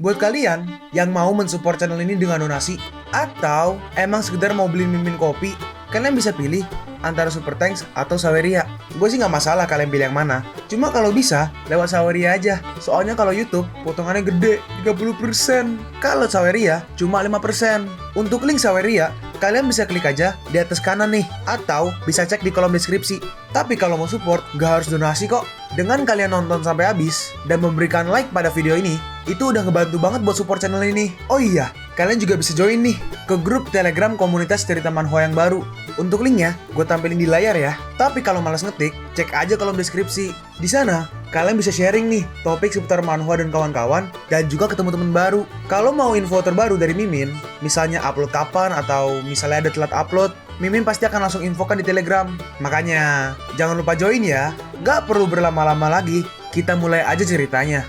Buat kalian yang mau mensupport channel ini dengan donasi, atau emang sekedar mau beli mimin kopi, kalian bisa pilih antara Super Thanks atau Saweria. Gue sih nggak masalah kalian pilih yang mana. Cuma kalau bisa, lewat Saweria aja. Soalnya kalau YouTube, potongannya gede, 30%. Kalau Saweria, cuma 5%. Untuk link Saweria, kalian bisa klik aja di atas kanan nih. Atau bisa cek di kolom deskripsi. Tapi kalau mau support, nggak harus donasi kok. Dengan kalian nonton sampai habis, dan memberikan like pada video ini, itu udah ngebantu banget buat support channel ini. Oh iya, kalian juga bisa join nih ke grup Telegram komunitas cerita manhwa yang baru. Untuk linknya, gue tampilin di layar ya. Tapi kalau malas ngetik, cek aja kolom deskripsi. Di sana, kalian bisa sharing nih topik seputar manhwa dan kawan-kawan, dan juga ketemu teman baru. Kalau mau info terbaru dari Mimin, misalnya upload kapan atau misalnya ada telat upload, Mimin pasti akan langsung infokan di Telegram. Makanya, jangan lupa join ya. Gak perlu berlama-lama lagi, kita mulai aja ceritanya.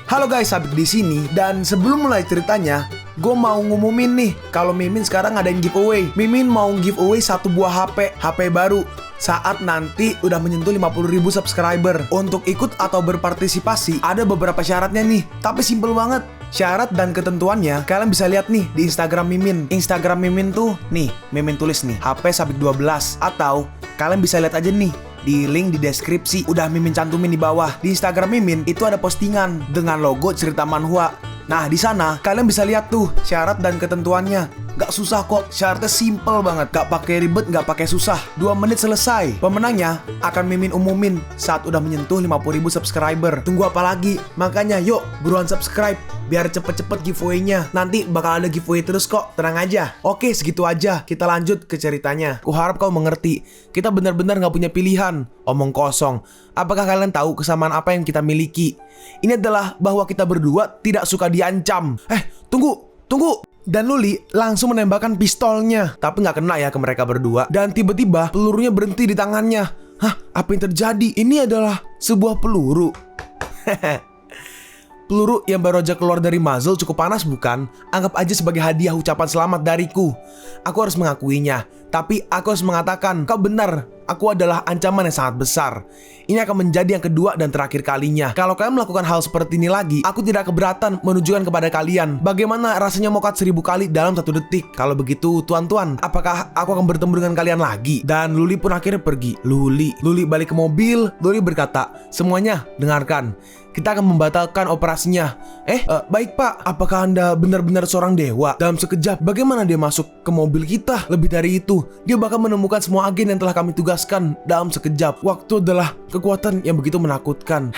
Halo guys, Sabik di sini, dan sebelum mulai ceritanya, gue mau ngumumin nih kalau Mimin sekarang ngadain giveaway. Mimin mau giveaway satu buah HP baru saat nanti udah menyentuh 50.000 subscriber. Untuk ikut atau berpartisipasi ada beberapa syaratnya nih, tapi simple banget. Syarat dan ketentuannya kalian bisa lihat nih di Instagram Mimin. Instagram Mimin tuh nih, Mimin tulis nih HP Sabik 12, atau kalian bisa lihat aja nih di link di deskripsi, udah Mimin cantumin di bawah. Di Instagram Mimin itu ada postingan dengan logo cerita manhwa. Nah, di sana kalian bisa lihat tuh syarat dan ketentuannya. Gak susah kok, syaratnya simple banget. Gak pakai ribet, gak pakai susah. 2 menit selesai. Pemenangnya akan Mimin umumin saat udah menyentuh 50.000 subscriber. Tunggu apa lagi? Makanya yuk, buruan subscribe biar cepet-cepet giveaway-nya. Nanti bakal ada giveaway terus kok, tenang aja. Oke, segitu aja. Kita lanjut ke ceritanya. Kuharap kau mengerti. Kita benar-benar gak punya pilihan. Omong kosong. Apakah kalian tahu kesamaan apa yang kita miliki? Ini adalah bahwa kita berdua tidak suka diancam. Tunggu. Dan Luli langsung menembakkan pistolnya. Tapi nggak kena ya ke mereka berdua. Dan tiba-tiba pelurunya berhenti di tangannya. Hah? Apa yang terjadi? Ini adalah sebuah peluru. Peluru yang baru aja keluar dari muzzle cukup panas bukan? Anggap aja sebagai hadiah ucapan selamat dariku. Aku harus mengakuinya. Tapi aku harus mengatakan, kau benar. Aku adalah ancaman yang sangat besar. Ini akan menjadi yang kedua dan terakhir kalinya. Kalau kalian melakukan hal seperti ini lagi, aku tidak keberatan menunjukkan kepada kalian bagaimana rasanya mokat 1000 kali dalam 1 detik. Kalau begitu, tuan-tuan, apakah aku akan bertemu dengan kalian lagi? Dan Luli pun akhirnya pergi. Luli balik ke mobil. Luli berkata, semuanya dengarkan. Kita akan membatalkan operasinya. Baik pak, apakah anda benar-benar seorang dewa? Dalam sekejap, bagaimana dia masuk ke mobil kita? Lebih dari itu, dia bahkan menemukan semua agen yang telah kami tugaskan dalam sekejap. Waktu adalah kekuatan yang begitu menakutkan.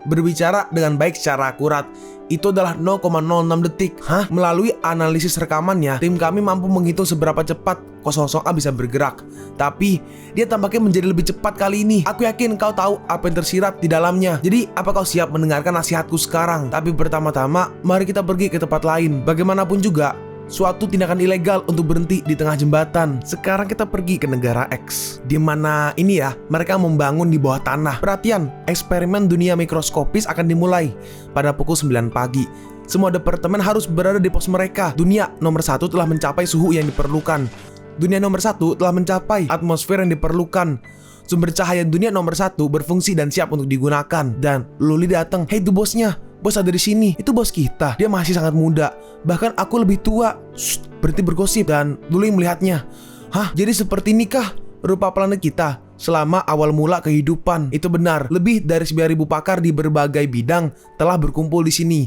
Berbicara dengan baik secara akurat, itu adalah 0,06 detik. Melalui analisis rekamannya, tim kami mampu menghitung seberapa cepat 00A bisa bergerak. Tapi, dia tampaknya menjadi lebih cepat kali ini. Aku yakin kau tahu apa yang tersirat di dalamnya. Jadi, apa kau siap mendengarkan nasihatku sekarang? Tapi pertama-tama, mari kita pergi ke tempat lain. Bagaimanapun juga, suatu tindakan ilegal untuk berhenti di tengah jembatan. Sekarang kita pergi ke negara X, di mana ini ya, mereka membangun di bawah tanah. Perhatian, eksperimen dunia mikroskopis akan dimulai pada pukul 9 pagi. Semua departemen harus berada di pos mereka. Dunia nomor 1 telah mencapai suhu yang diperlukan. Dunia nomor 1 telah mencapai atmosfer yang diperlukan. Sumber cahaya dunia nomor 1 berfungsi dan siap untuk digunakan. Dan Luli datang. Hey, itu bosnya. Bos ada di sini. Itu bos kita. Dia masih sangat muda. Bahkan aku lebih tua. Shh, berhenti bergosip. Dan Luli melihatnya. Hah? Jadi seperti inikah rupa planet kita selama awal mula kehidupan? Itu benar. Lebih dari 9.000 pakar di berbagai bidang telah berkumpul di sini.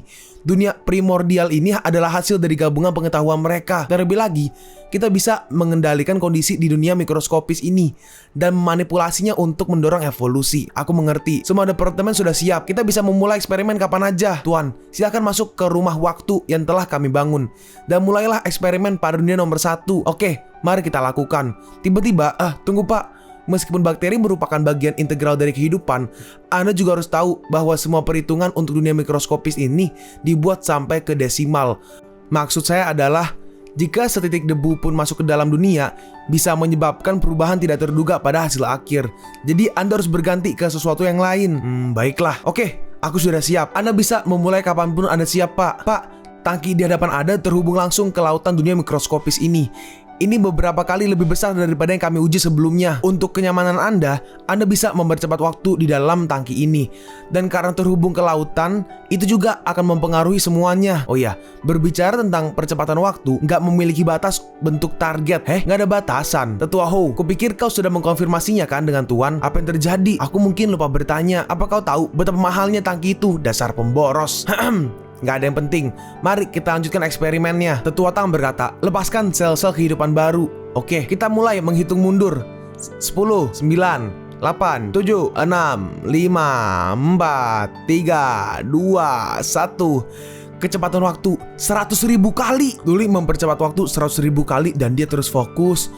Dunia primordial ini adalah hasil dari gabungan pengetahuan mereka. Terlebih lagi, kita bisa mengendalikan kondisi di dunia mikroskopis ini dan memanipulasinya untuk mendorong evolusi. Aku mengerti. Semua departemen sudah siap. Kita bisa memulai eksperimen kapan aja. Tuan, silakan masuk ke rumah waktu yang telah kami bangun. Dan mulailah eksperimen pada dunia nomor 1. Oke, mari kita lakukan. Tiba-tiba, tunggu pak. Meskipun bakteri merupakan bagian integral dari kehidupan, Anda juga harus tahu bahwa semua perhitungan untuk dunia mikroskopis ini dibuat sampai ke desimal. Maksud saya adalah, jika setitik debu pun masuk ke dalam dunia, bisa menyebabkan perubahan tidak terduga pada hasil akhir. Jadi Anda harus berganti ke sesuatu yang lain. Baiklah. Oke, aku sudah siap. Anda bisa memulai kapanpun Anda siap, pak. Pak, tangki di hadapan Anda terhubung langsung ke lautan dunia mikroskopis ini. Ini beberapa kali lebih besar daripada yang kami uji sebelumnya. Untuk kenyamanan Anda bisa mempercepat waktu di dalam tangki ini. Dan karena terhubung ke lautan, itu juga akan mempengaruhi semuanya. Oh ya, berbicara tentang percepatan waktu, nggak memiliki batas bentuk target. Nggak ada batasan. Tetua Ho, kupikir kau sudah mengkonfirmasinya kan dengan Tuan? Apa yang terjadi? Aku mungkin lupa bertanya. Apa kau tahu betapa mahalnya tangki itu? Dasar pemboros. Nggak ada yang penting. Mari kita lanjutkan eksperimennya. Tetua Tang berkata, lepaskan sel-sel kehidupan baru. Oke, kita mulai menghitung mundur. 10, 9, 8, 7, 6, 5, 4, 3, 2, 1. Kecepatan waktu 100.000 kali. Luli mempercepat waktu 100.000 kali dan dia terus fokus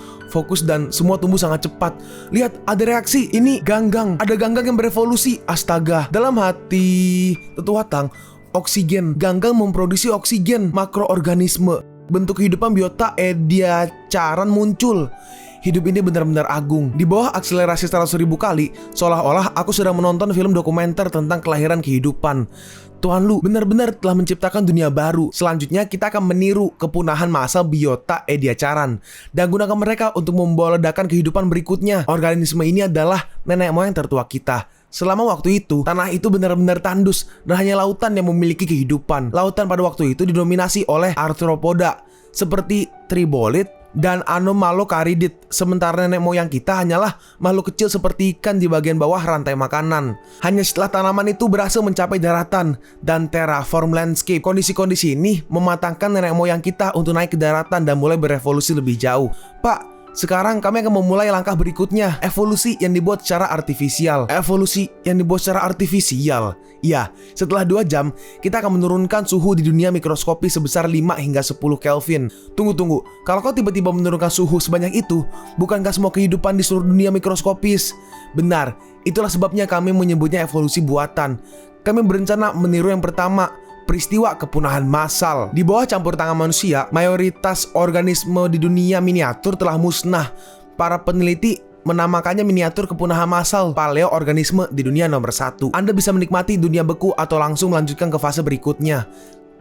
dan semua tumbuh sangat cepat. Lihat, ada reaksi. Ini ganggang. Ada ganggang yang berevolusi. Astaga. Dalam hati Tetua Tang, oksigen. Ganggang memproduksi oksigen. Makroorganisme. Bentuk kehidupan biota ediacaran muncul. Hidup ini benar-benar agung. Di bawah akselerasi 100.000 kali, seolah-olah aku sedang menonton film dokumenter tentang kelahiran kehidupan. Tuan Lu benar-benar telah menciptakan dunia baru. Selanjutnya kita akan meniru kepunahan massal biota ediacaran dan gunakan mereka untuk membawa ledakan kehidupan berikutnya. Organisme ini adalah nenek moyang tertua kita. Selama waktu itu, tanah itu benar-benar tandus dan hanya lautan yang memiliki kehidupan. Lautan pada waktu itu didominasi oleh arthropoda seperti tribolid dan anomalocaridid. Sementara nenek moyang kita hanyalah makhluk kecil seperti ikan di bagian bawah rantai makanan. Hanya setelah tanaman itu berhasil mencapai daratan dan terraform landscape, kondisi-kondisi ini mematangkan nenek moyang kita untuk naik ke daratan dan mulai berevolusi lebih jauh. Pak, sekarang kami akan memulai langkah berikutnya. Evolusi yang dibuat secara artifisial. Ya, setelah 2 jam, kita akan menurunkan suhu di dunia mikroskopi sebesar 5 hingga 10 Kelvin. Tunggu. Kalau kau tiba-tiba menurunkan suhu sebanyak itu, bukankah semua kehidupan di seluruh dunia mikroskopis? Benar, itulah sebabnya kami menyebutnya evolusi buatan. Kami berencana meniru yang pertama, peristiwa kepunahan massal. Di bawah campur tangan manusia, mayoritas organisme di dunia miniatur telah musnah. Para peneliti menamakannya miniatur kepunahan massal, paleoorganisme di dunia nomor 1. Anda bisa menikmati dunia beku atau langsung melanjutkan ke fase berikutnya.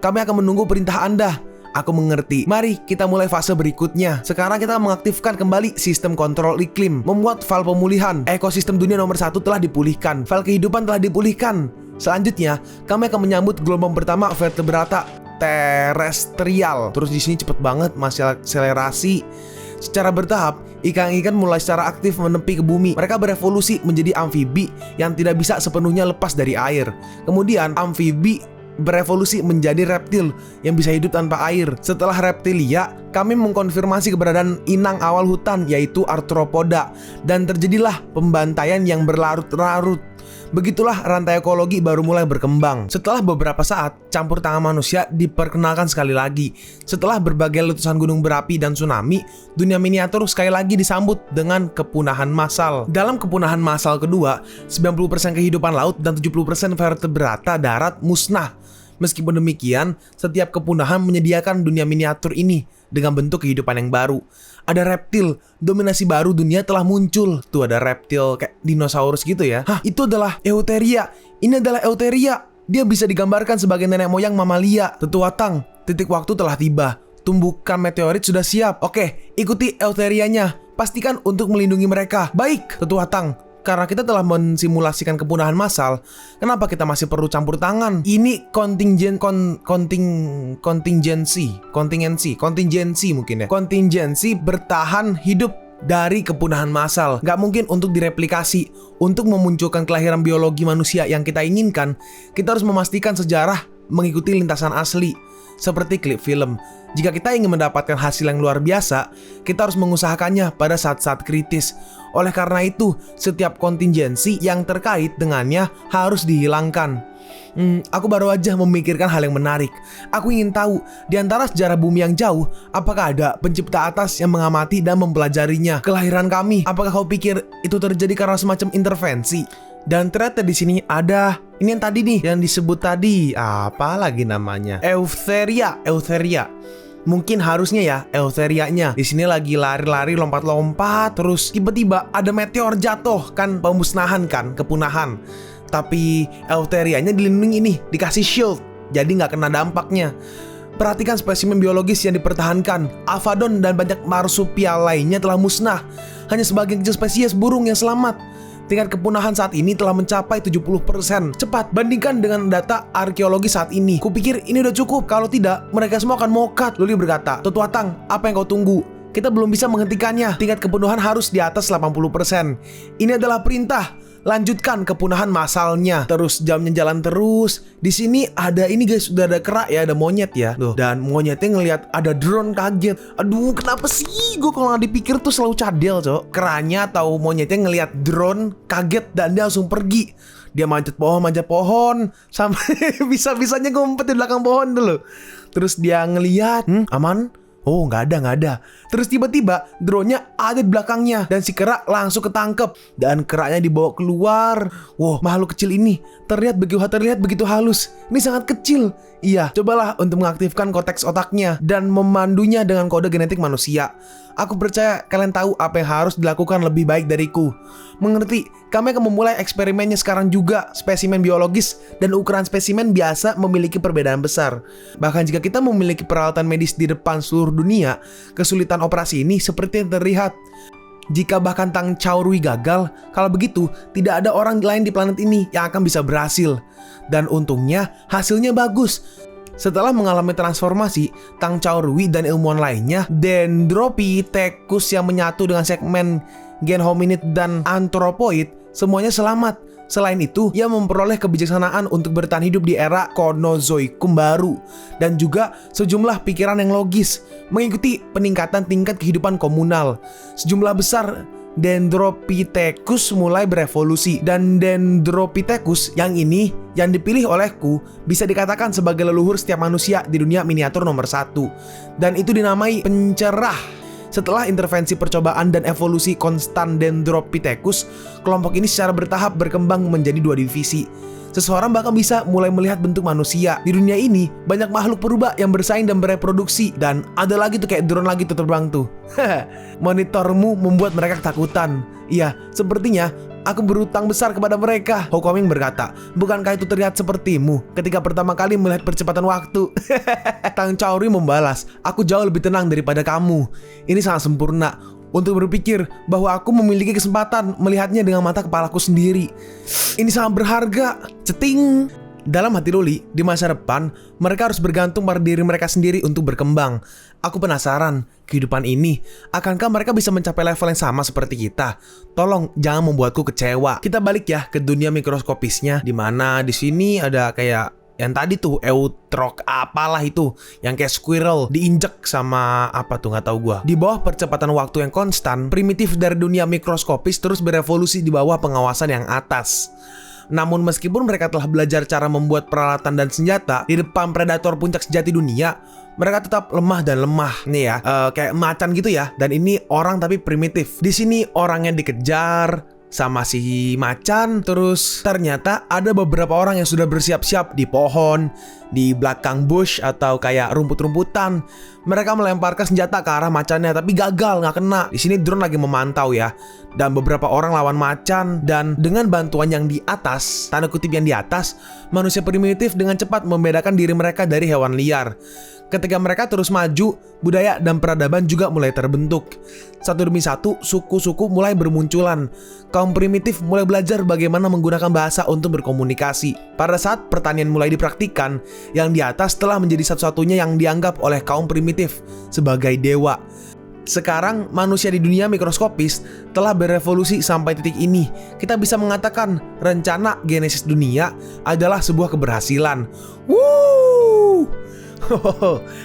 Kami akan menunggu perintah Anda. Aku mengerti. Mari kita mulai fase berikutnya. Sekarang kita mengaktifkan kembali sistem kontrol iklim, membuat file pemulihan. Ekosistem dunia nomor 1 telah dipulihkan. File kehidupan telah dipulihkan. Selanjutnya, kami akan menyambut gelombang pertama vertebrata terestrial. Terus di sini cepet banget, masih akselerasi. Secara bertahap, ikan-ikan mulai secara aktif menepi ke bumi. Mereka berevolusi menjadi amfibi yang tidak bisa sepenuhnya lepas dari air. Kemudian, amfibi berevolusi menjadi reptil yang bisa hidup tanpa air. Setelah reptilia, kami mengkonfirmasi keberadaan inang awal hutan, yaitu arthropoda. Dan terjadilah pembantaian yang berlarut-larut. Begitulah rantai ekologi baru mulai berkembang. Setelah beberapa saat, campur tangan manusia diperkenalkan sekali lagi. Setelah berbagai letusan gunung berapi dan tsunami, dunia miniatur sekali lagi disambut dengan kepunahan massal. Dalam kepunahan massal kedua, 90% kehidupan laut dan 70% vertebrata darat musnah. Meskipun demikian, setiap kepunahan menyediakan dunia miniatur ini dengan bentuk kehidupan yang baru. Ada reptil, dominasi baru dunia telah muncul. Tuh ada reptil kayak dinosaurus gitu ya. Hah, itu adalah Eutheria. Ini adalah Eutheria. Dia bisa digambarkan sebagai nenek moyang mamalia. Tetua Tang, titik waktu telah tiba. Tumbukan meteorit sudah siap. Oke, ikuti Eutherianya. Pastikan untuk melindungi mereka. Baik, Tetua Tang. Karena kita telah mensimulasikan kepunahan massal, kenapa kita masih perlu campur tangan? Ini kontingensi mungkin ya. Kontingensi bertahan hidup dari kepunahan massal. Gak mungkin untuk direplikasi. Untuk memunculkan kelahiran biologi manusia yang kita inginkan, kita harus memastikan sejarah mengikuti lintasan asli. Seperti klip film. Jika kita ingin mendapatkan hasil yang luar biasa, kita harus mengusahakannya pada saat-saat kritis. Oleh karena itu, setiap kontingensi yang terkait dengannya harus dihilangkan. Aku baru aja memikirkan hal yang menarik. Aku ingin tahu, di antara sejarah bumi yang jauh, apakah ada pencipta atas yang mengamati dan mempelajarinya? Kelahiran kami, apakah kau pikir itu terjadi karena semacam intervensi? Dan ternyata di sini ada ini yang tadi nih, yang disebut tadi, apa lagi namanya? Eutheria. Mungkin harusnya ya Eutherianya. Di sini lagi lari-lari, lompat-lompat, terus tiba-tiba ada meteor jatuh, kan pemusnahan kan, kepunahan. Tapi Eutherianya dilindungi nih, dikasih shield, jadi nggak kena dampaknya. Perhatikan spesimen biologis yang dipertahankan. Alphadon dan banyak marsupial lainnya telah musnah. Hanya sebagian kecil spesies burung yang selamat. Tingkat kepunahan saat ini telah mencapai 70%. Cepat, bandingkan dengan data arkeologi saat ini. Kupikir ini udah cukup. Kalau tidak, mereka semua akan mokat. Luli berkata, Tutuatang, apa yang kau tunggu? Kita belum bisa menghentikannya. Tingkat kepunahan harus di atas 80%. Ini adalah perintah. Lanjutkan kepunahan massalnya. Terus jamnya jalan terus. Di sini ada ini guys, udah ada kera ya, ada monyet ya. Loh, dan monyetnya ngelihat ada drone kaget. Aduh, kenapa sih? Gue kalau nggak dipikir tuh selalu cadel, cok. Keranya atau monyetnya ngelihat drone kaget dan dia langsung pergi. Dia manjat pohon, sampai bisa-bisanya ngumpet di belakang pohon dulu. Terus dia ngelihat, aman? Oh, nggak ada. Terus tiba-tiba drone-nya ada di belakangnya dan si kera langsung ketangkep dan keranya dibawa keluar. Wow, makhluk kecil ini terlihat begitu halus. Ini sangat kecil. Iya, cobalah untuk mengaktifkan korteks otaknya dan memandunya dengan kode genetik manusia. Aku percaya kalian tahu apa yang harus dilakukan lebih baik dariku. Mengerti, kami akan memulai eksperimennya sekarang juga. Spesimen biologis dan ukuran spesimen biasa memiliki perbedaan besar. Bahkan jika kita memiliki peralatan medis di depan seluruh dunia, kesulitan operasi ini seperti yang terlihat. Jika bahkan Tang Chaorui gagal, kalau begitu tidak ada orang lain di planet ini yang akan bisa berhasil. Dan untungnya hasilnya bagus. Setelah mengalami transformasi, Tang Chaorui dan ilmuwan lainnya, Dendropithecus yang menyatu dengan segmen gen hominid dan anthropoid, semuanya selamat. Selain itu, ia memperoleh kebijaksanaan untuk bertahan hidup di era Konozoikum baru dan juga sejumlah pikiran yang logis mengikuti peningkatan tingkat kehidupan komunal. Sejumlah besar Dendropithecus mulai berevolusi dan Dendropithecus yang dipilih olehku bisa dikatakan sebagai leluhur setiap manusia di dunia miniatur nomor 1 dan itu dinamai pencerah. Setelah intervensi percobaan dan evolusi konstan Dendropithecus, kelompok ini secara bertahap berkembang menjadi 2 divisi. Seseorang bahkan bisa mulai melihat bentuk manusia. Di dunia ini, banyak makhluk purba yang bersaing dan bereproduksi. Dan ada lagi tuh kayak drone lagi tuh terbang tuh. Monitormu membuat mereka ketakutan. Iya, sepertinya aku berutang besar kepada mereka. Houkoming berkata, bukankah itu terlihat sepertimu ketika pertama kali melihat percepatan waktu? Tang Chaorui membalas, aku jauh lebih tenang daripada kamu. Ini sangat sempurna untuk berpikir bahwa aku memiliki kesempatan melihatnya dengan mata kepalaku sendiri. Ini sangat berharga. Ceting. Dalam hati Luli, di masa depan, mereka harus bergantung pada diri mereka sendiri untuk berkembang. Aku penasaran, kehidupan ini, akankah mereka bisa mencapai level yang sama seperti kita? Tolong, jangan membuatku kecewa. Kita balik ya ke dunia mikroskopisnya, di mana di sini ada kayak yang tadi tuh Eutroch apalah itu, yang kayak squirrel diinjek sama apa tuh nggak tahu gua. Di bawah percepatan waktu yang konstan, primitif dari dunia mikroskopis terus berevolusi di bawah pengawasan yang atas. Namun meskipun mereka telah belajar cara membuat peralatan dan senjata di depan predator puncak sejati dunia, mereka tetap lemah dan lemah. Nih ya, kayak macan gitu ya. Dan ini orang tapi primitif. Di sini orangnya dikejar sama si macan. Terus ternyata ada beberapa orang yang sudah bersiap-siap di pohon, di belakang bush atau kayak rumput-rumputan. Mereka melemparkan senjata ke arah macannya tapi gagal, nggak kena. Di sini drone lagi memantau ya. Dan beberapa orang lawan macan dan dengan bantuan yang di atas, tanda kutip yang di atas, manusia primitif dengan cepat membedakan diri mereka dari hewan liar. Ketika mereka terus maju, budaya dan peradaban juga mulai terbentuk. Satu demi satu, suku-suku mulai bermunculan. Kaum primitif mulai belajar bagaimana menggunakan bahasa untuk berkomunikasi. Pada saat pertanian mulai dipraktikkan, yang di atas telah menjadi satu-satunya yang dianggap oleh kaum primitif sebagai dewa. Sekarang manusia di dunia mikroskopis telah berevolusi sampai titik ini. Kita bisa mengatakan rencana genesis dunia adalah sebuah keberhasilan. Woo!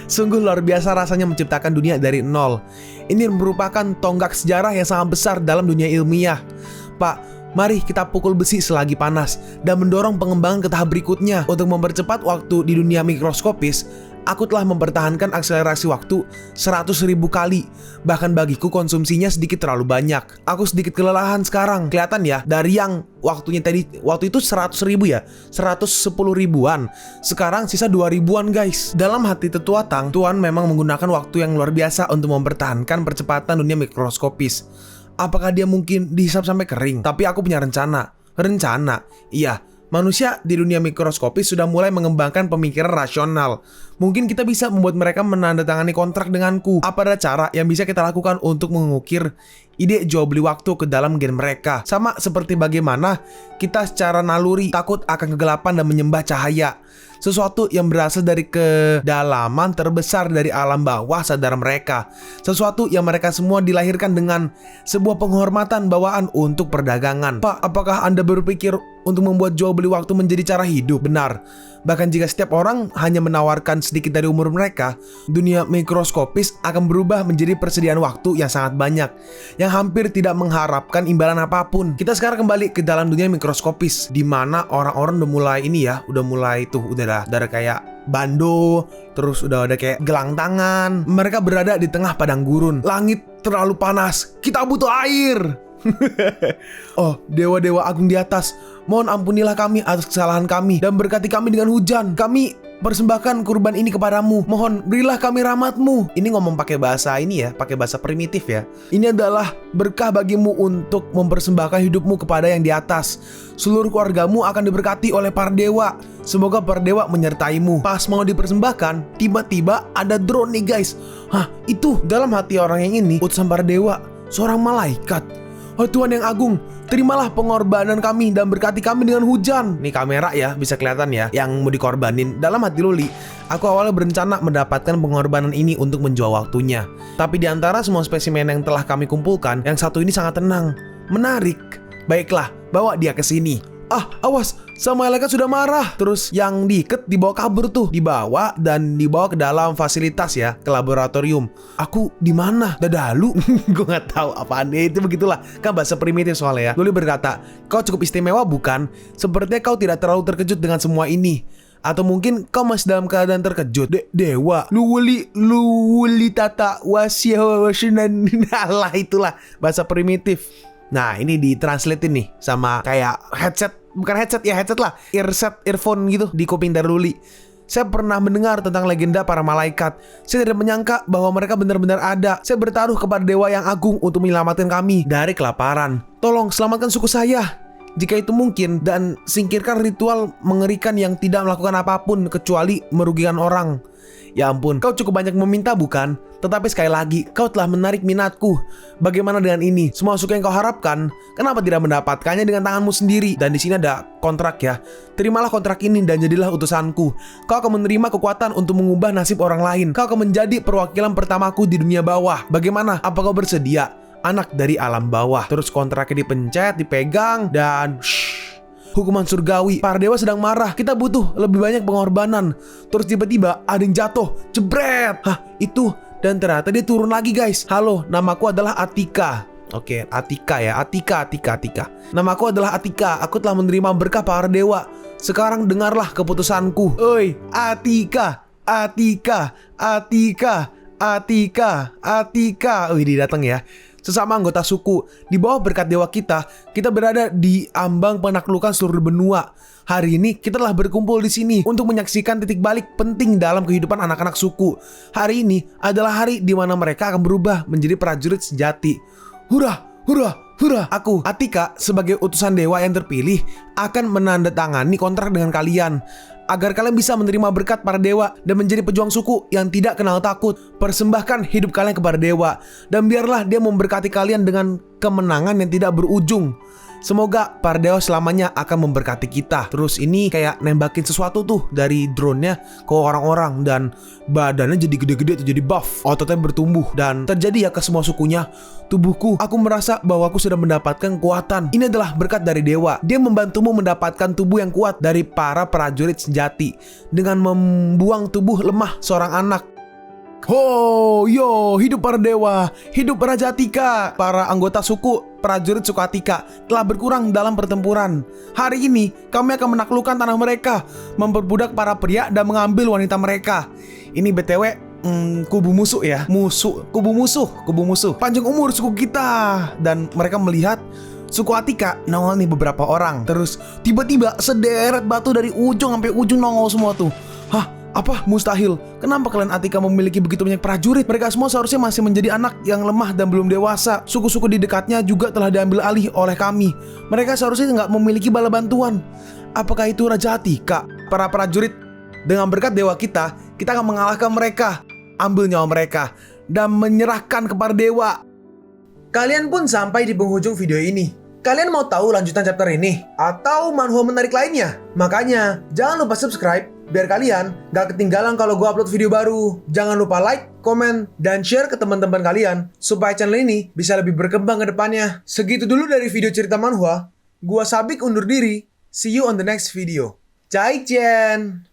Sungguh luar biasa rasanya menciptakan dunia dari nol. Ini merupakan tonggak sejarah yang sangat besar dalam dunia ilmiah. Pak, mari kita pukul besi selagi panas dan mendorong pengembangan ke tahap berikutnya. Untuk mempercepat waktu di dunia mikroskopis, aku telah mempertahankan akselerasi waktu 100.000 kali. Bahkan bagiku konsumsinya sedikit terlalu banyak. Aku sedikit kelelahan sekarang. Kelihatan ya, dari yang waktunya tadi, waktu itu 100.000 ya, 110 ribuan. Sekarang sisa 2 ribuan guys. Dalam hati tetua Tang, Tuan memang menggunakan waktu yang luar biasa untuk mempertahankan percepatan dunia mikroskopis. Apakah dia mungkin dihisap sampai kering? Tapi aku punya rencana. Rencana? Iya, Manusia di dunia mikroskopis sudah mulai mengembangkan pemikiran rasional. Mungkin kita bisa membuat mereka menandatangani kontrak denganku. Apa ada cara yang bisa kita lakukan untuk mengukir ide jual beli waktu ke dalam gen mereka? Sama seperti bagaimana kita secara naluri takut akan kegelapan dan menyembah cahaya. Sesuatu yang berasal dari kedalaman terbesar dari alam bawah sadar mereka. Sesuatu yang mereka semua dilahirkan dengan sebuah penghormatan bawaan untuk perdagangan. Pak, apakah Anda berpikir untuk membuat jual beli waktu menjadi cara hidup? Benar. Bahkan jika setiap orang hanya menawarkan sedikit dari umur mereka, dunia mikroskopis akan berubah menjadi persediaan waktu yang sangat banyak, yang hampir tidak mengharapkan imbalan apapun. Kita sekarang kembali ke dalam dunia mikroskopis, di mana orang-orang udah mulai kayak bando, terus udah ada kayak gelang tangan. Mereka berada di tengah padang gurun. Langit terlalu panas, kita butuh air. Oh, dewa-dewa agung di atas, mohon ampunilah kami atas kesalahan kami dan berkati kami dengan hujan. Kami persembahkan kurban ini kepadamu. Mohon berilah kami rahmatmu. Ini ngomong pakai bahasa ini ya, pakai bahasa primitif ya. Ini adalah berkah bagimu untuk mempersembahkan hidupmu kepada yang di atas. Seluruh keluargamu akan diberkati oleh para dewa. Semoga para dewa menyertaimu. Pas mau dipersembahkan, tiba-tiba ada drone nih guys. Hah, itu dalam hati orang yang ini utusan para dewa, seorang malaikat. Oh Tuhan yang agung, terimalah pengorbanan kami dan berkati kami dengan hujan. Nih kamera ya, bisa kelihatan ya yang mau dikorbanin. Dalam hati Luli, aku awalnya berencana mendapatkan pengorbanan ini untuk menjual waktunya. Tapi di antara semua spesimen yang telah kami kumpulkan, yang satu ini sangat tenang, menarik. Baiklah, bawa dia ke sini. Ah, awas, sang malaikat sudah marah. Terus yang diikat dibawa kabur tuh, dibawa ke dalam fasilitas ya, ke laboratorium. Aku di mana? Dadalu? Gue nggak tahu apaan deh, itu begitulah. Kan bahasa primitif soalnya ya. Luli berkata, kau cukup istimewa bukan? Sepertinya kau tidak terlalu terkejut dengan semua ini. Atau mungkin kau masih dalam keadaan terkejut. Dewa, luwuli tata wasinan. Alah, itulah bahasa primitif. Nah, ini ditranslatein nih sama kayak headset. Bukan headset ya, headset lah, earphone gitu di kuping dari Luli. Saya pernah mendengar tentang legenda para malaikat. Saya tidak menyangka bahwa mereka benar-benar ada. Saya bertaruh kepada dewa yang agung untuk menyelamatkan kami dari kelaparan. Tolong selamatkan suku saya jika itu mungkin, dan singkirkan ritual mengerikan yang tidak melakukan apapun kecuali merugikan orang. Ya ampun, kau cukup banyak meminta bukan? Tetapi sekali lagi, kau telah menarik minatku. Bagaimana dengan ini? Semua suku yang kau harapkan, kenapa tidak mendapatkannya dengan tanganmu sendiri? Dan di sini ada kontrak ya. Terimalah kontrak ini dan jadilah utusanku. Kau akan menerima kekuatan untuk mengubah nasib orang lain. Kau akan menjadi perwakilan pertamaku di dunia bawah. Bagaimana? Apa kau bersedia? Anak dari alam bawah. Terus kontraknya dipencet, dipegang, dan hukuman surgawi. Para dewa sedang marah. Kita butuh lebih banyak pengorbanan. Terus tiba-tiba ada yang jatuh. Jebret. Hah, itu. Dan ternyata dia turun lagi guys. Halo, namaku adalah Atika. Oke, Atika ya. Atika. Namaku adalah Atika. Aku telah menerima berkah para dewa. Sekarang dengarlah keputusanku. Oi, Atika. Wih, dia datang ya. Sesama anggota suku, di bawah berkat dewa kita berada di ambang penaklukan seluruh benua. Hari ini kita telah berkumpul di sini untuk menyaksikan titik balik penting dalam kehidupan anak-anak suku. Hari ini adalah hari di mana mereka akan berubah menjadi prajurit sejati. Hurrah, hurrah, hurrah. Aku, Atika, sebagai utusan dewa yang terpilih, akan menandatangani kontrak dengan kalian agar kalian bisa menerima berkat para dewa dan menjadi pejuang suku yang tidak kenal takut. Persembahkan hidup kalian kepada dewa, dan biarlah dia memberkati kalian dengan kemenangan yang tidak berujung. Semoga para dewa selamanya akan memberkati kita. Terus ini kayak nembakin sesuatu tuh dari drone-nya ke orang-orang, dan badannya jadi gede-gede tuh, jadi buff, ototnya bertumbuh, dan terjadi ya ke semua sukunya. Tubuhku, aku merasa bahwa aku sudah mendapatkan kekuatan. Ini adalah berkat dari dewa. Dia membantumu mendapatkan tubuh yang kuat dari para prajurit sejati dengan membuang tubuh lemah seorang anak. Ho, yo, hidup para dewa, hidup Raja Atika. Para anggota suku prajurit suku Atika telah berkurang dalam pertempuran. Hari ini kami akan menaklukkan tanah mereka, memperbudak para pria dan mengambil wanita mereka. Ini BTW kubu musuh ya, kubu musuh panjang umur suku kita. Dan mereka melihat suku Atika nongol nih beberapa orang. Terus tiba-tiba sederet batu dari ujung sampai ujung nongol semua tuh. Hah? Apa? Mustahil. Kenapa klan Atika memiliki begitu banyak prajurit? Mereka semua seharusnya masih menjadi anak yang lemah dan belum dewasa. Suku-suku di dekatnya juga telah diambil alih oleh kami. Mereka seharusnya nggak memiliki bala bantuan. Apakah itu Raja Atika? Para prajurit, dengan berkat dewa kita akan mengalahkan mereka, ambil nyawa mereka, dan menyerahkan kepada dewa. Kalian pun sampai di penghujung video ini. Kalian mau tahu lanjutan chapter ini? Atau manhwa menarik lainnya? Makanya, jangan lupa subscribe biar kalian gak ketinggalan kalau gue upload video baru. Jangan lupa like, komen, dan share ke teman-teman kalian supaya channel ini bisa lebih berkembang ke depannya. Segitu dulu dari video cerita manhwa. Gua Sabik undur diri. See you on the next video. Zaijian!